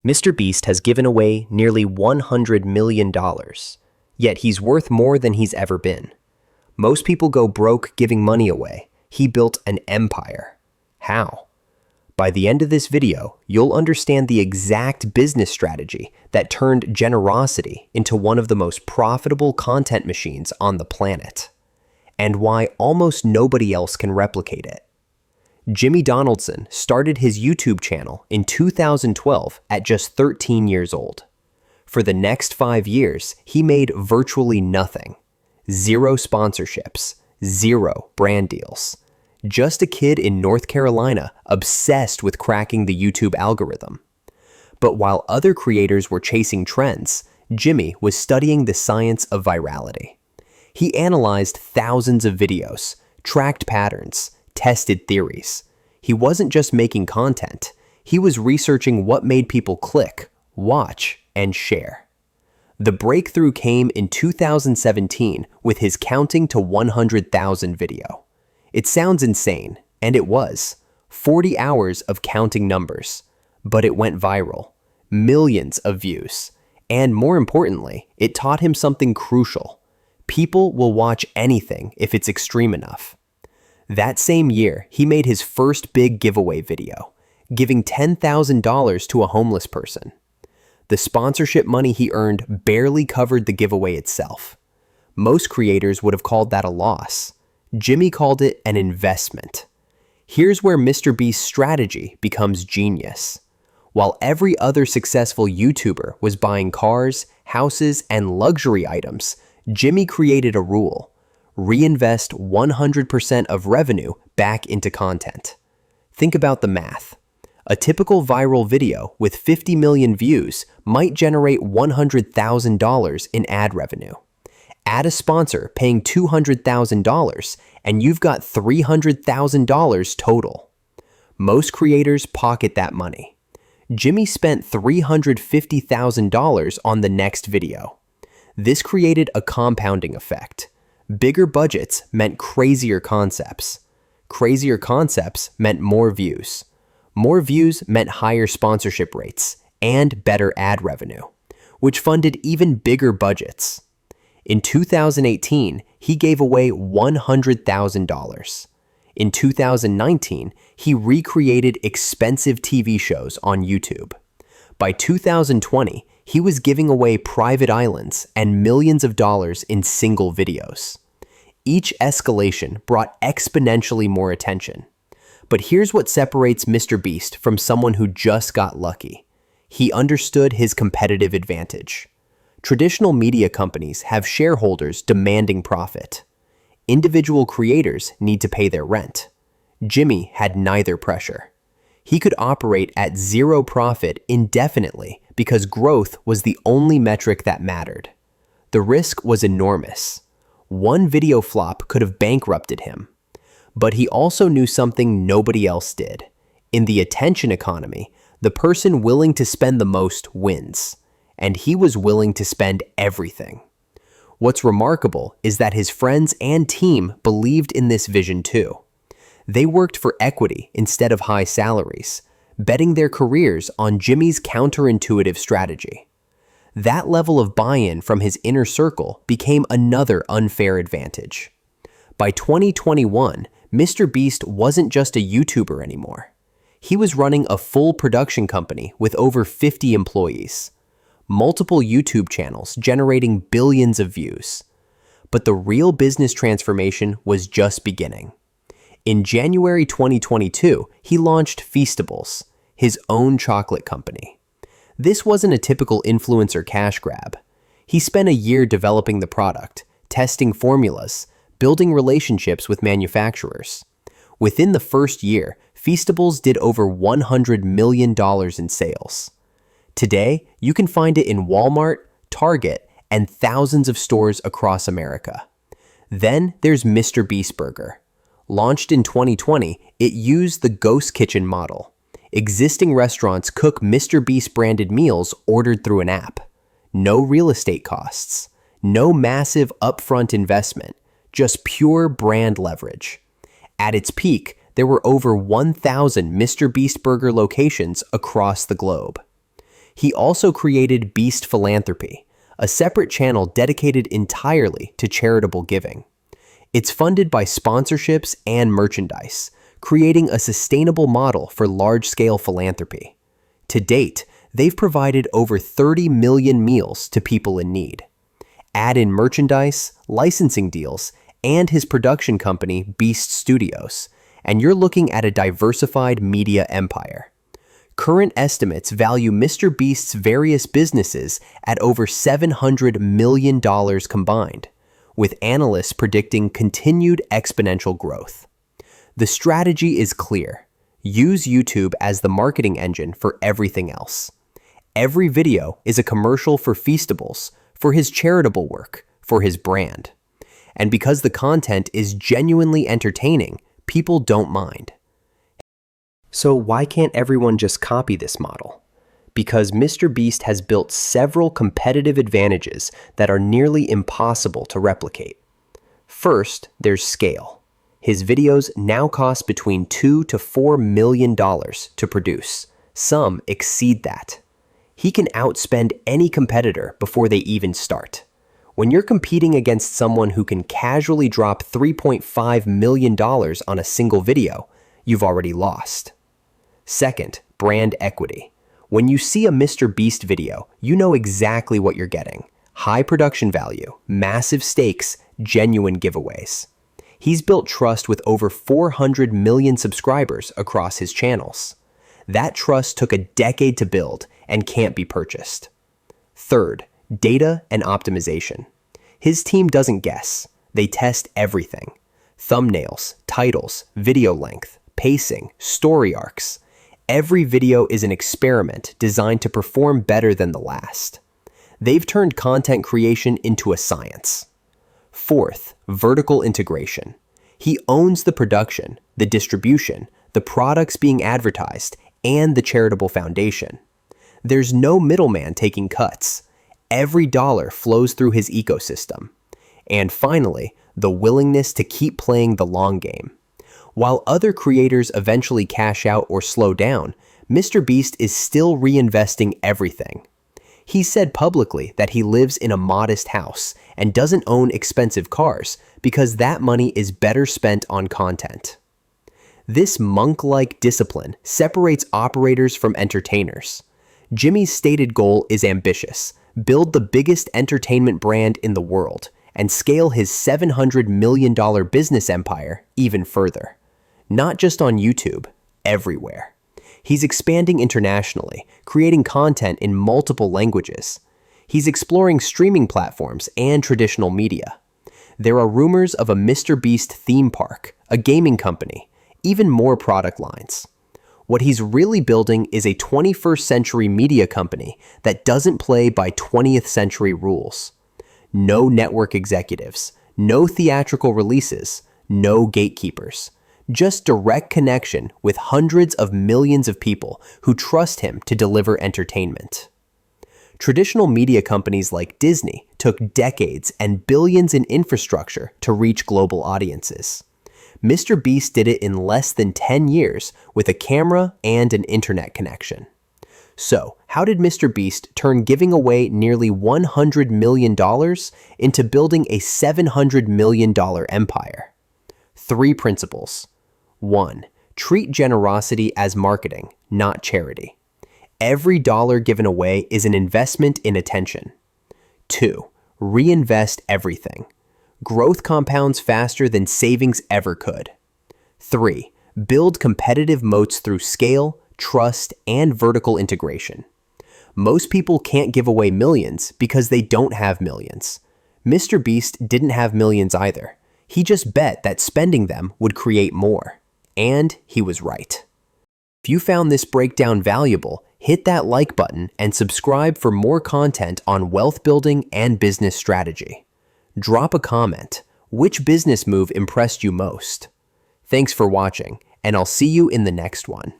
MrBeast has given away nearly $100 million, yet he's worth more than he's ever been. Most people go broke giving money away. He built an empire. How? By the end of this video, you'll understand the exact business strategy that turned generosity into one of the most profitable content machines on the planet, and why almost nobody else can replicate it. Jimmy Donaldson started his YouTube channel in 2012 at just 13 years old. For the next 5 years, he made virtually nothing. 0 sponsorships, 0 brand deals. Just a kid in North Carolina obsessed with cracking the YouTube algorithm. But while other creators were chasing trends, Jimmy was studying the science of virality. He analyzed thousands of videos, tracked patterns, tested theories. He wasn't just making content, he was researching what made people click, watch, and share. The breakthrough came in 2017 with his Counting to 100,000 video. It sounds insane, and it was. 40 hours of counting numbers. But it went viral. Millions of views. And more importantly, it taught him something crucial. People will watch anything if it's extreme enough. That same year, he made his first big giveaway video, giving $10,000 to a homeless person. The sponsorship money he earned barely covered the giveaway itself. Most creators would have called that a loss. Jimmy called it an investment. Here's where MrBeast's strategy becomes genius. While every other successful YouTuber was buying cars, houses, and luxury items, Jimmy created a rule. Reinvest 100% of revenue back into content. Think about the math. A typical viral video with 50 million views might generate $100,000 in ad revenue. Add a sponsor paying $200,000 and you've got $300,000 total. Most creators pocket that money. Jimmy spent $350,000 on the next video. This created a compounding effect. Bigger budgets meant crazier concepts. Crazier concepts meant more views. More views meant higher sponsorship rates and better ad revenue, which funded even bigger budgets. In 2018, he gave away $100,000. In 2019, he recreated expensive TV shows on YouTube. By 2020, he was giving away private islands and millions of dollars in single videos. Each escalation brought exponentially more attention. But here's what separates MrBeast from someone who just got lucky. He understood his competitive advantage. Traditional media companies have shareholders demanding profit. Individual creators need to pay their rent. Jimmy had neither pressure. He could operate at 0 profit indefinitely because growth was the only metric that mattered. The risk was enormous. One video flop could have bankrupted him. But he also knew something nobody else did. In the attention economy, the person willing to spend the most wins. And he was willing to spend everything. What's remarkable is that his friends and team believed in this vision too. They worked for equity instead of high salaries, betting their careers on Jimmy's counterintuitive strategy. That level of buy-in from his inner circle became another unfair advantage. By 2021, MrBeast wasn't just a YouTuber anymore. He was running a full production company with over 50 employees. Multiple YouTube channels generating billions of views. But the real business transformation was just beginning. In January 2022, he launched Feastables, his own chocolate company. This wasn't a typical influencer cash grab. He spent a year developing the product, testing formulas, building relationships with manufacturers. Within the first year, Feastables did over $100 million in sales. Today, you can find it in Walmart, Target, and thousands of stores across America. Then there's MrBeast Burger. Launched in 2020, it used the ghost kitchen model. Existing restaurants cook MrBeast branded meals ordered through an app. No real estate costs. No massive upfront investment. Just pure brand leverage. At its peak, there were over 1,000 MrBeast Burger locations across the globe. He also created Beast Philanthropy, a separate channel dedicated entirely to charitable giving. It's funded by sponsorships and merchandise, creating a sustainable model for large-scale philanthropy. To date, they've provided over 30 million meals to people in need. Add in merchandise, licensing deals, and his production company, Beast Studios, and you're looking at a diversified media empire. Current estimates value MrBeast's various businesses at over $700 million combined, with analysts predicting continued exponential growth. The strategy is clear. Use YouTube as the marketing engine for everything else. Every video is a commercial for Feastables, for his charitable work, for his brand. And because the content is genuinely entertaining, people don't mind. So why can't everyone just copy this model? Because MrBeast has built several competitive advantages that are nearly impossible to replicate. First, there's scale. His videos now cost between $2 to $4 million to produce. Some exceed that. He can outspend any competitor before they even start. When you're competing against someone who can casually drop $3.5 million on a single video, you've already lost. Second, brand equity. When you see a MrBeast video, you know exactly what you're getting. High production value, massive stakes, genuine giveaways. He's built trust with over 400 million subscribers across his channels. That trust took a decade to build and can't be purchased. Third, data and optimization. His team doesn't guess. They test everything. Thumbnails, titles, video length, pacing, story arcs. Every video is an experiment designed to perform better than the last. They've turned content creation into a science. Fourth, vertical integration. He owns the production, the distribution, the products being advertised, and the charitable foundation. There's no middleman taking cuts. Every dollar flows through his ecosystem. And finally, the willingness to keep playing the long game. While other creators eventually cash out or slow down, MrBeast is still reinvesting everything. He said publicly that he lives in a modest house and doesn't own expensive cars because that money is better spent on content. This monk-like discipline separates operators from entertainers. Jimmy's stated goal is ambitious: build the biggest entertainment brand in the world and scale his $700 million business empire even further. Not just on YouTube, everywhere. He's expanding internationally, creating content in multiple languages. He's exploring streaming platforms and traditional media. There are rumors of a MrBeast theme park, a gaming company, even more product lines. What he's really building is a 21st century media company that doesn't play by 20th century rules. No network executives, no theatrical releases, no gatekeepers. Just direct connection with hundreds of millions of people who trust him to deliver entertainment. Traditional media companies like Disney took decades and billions in infrastructure to reach global audiences. MrBeast did it in less than 10 years with a camera and an internet connection. So, how did MrBeast turn giving away nearly $100 million into building a $700 million empire? 3 principles. 1. Treat generosity as marketing, not charity. Every dollar given away is an investment in attention. 2. Reinvest everything. Growth compounds faster than savings ever could. 3. Build competitive moats through scale, trust, and vertical integration. Most people can't give away millions because they don't have millions. MrBeast didn't have millions either. He just bet that spending them would create more. And he was right. If you found this breakdown valuable, hit that like button and subscribe for more content on wealth building and business strategy. Drop a comment. Which business move impressed you most? Thanks for watching, and I'll see you in the next one.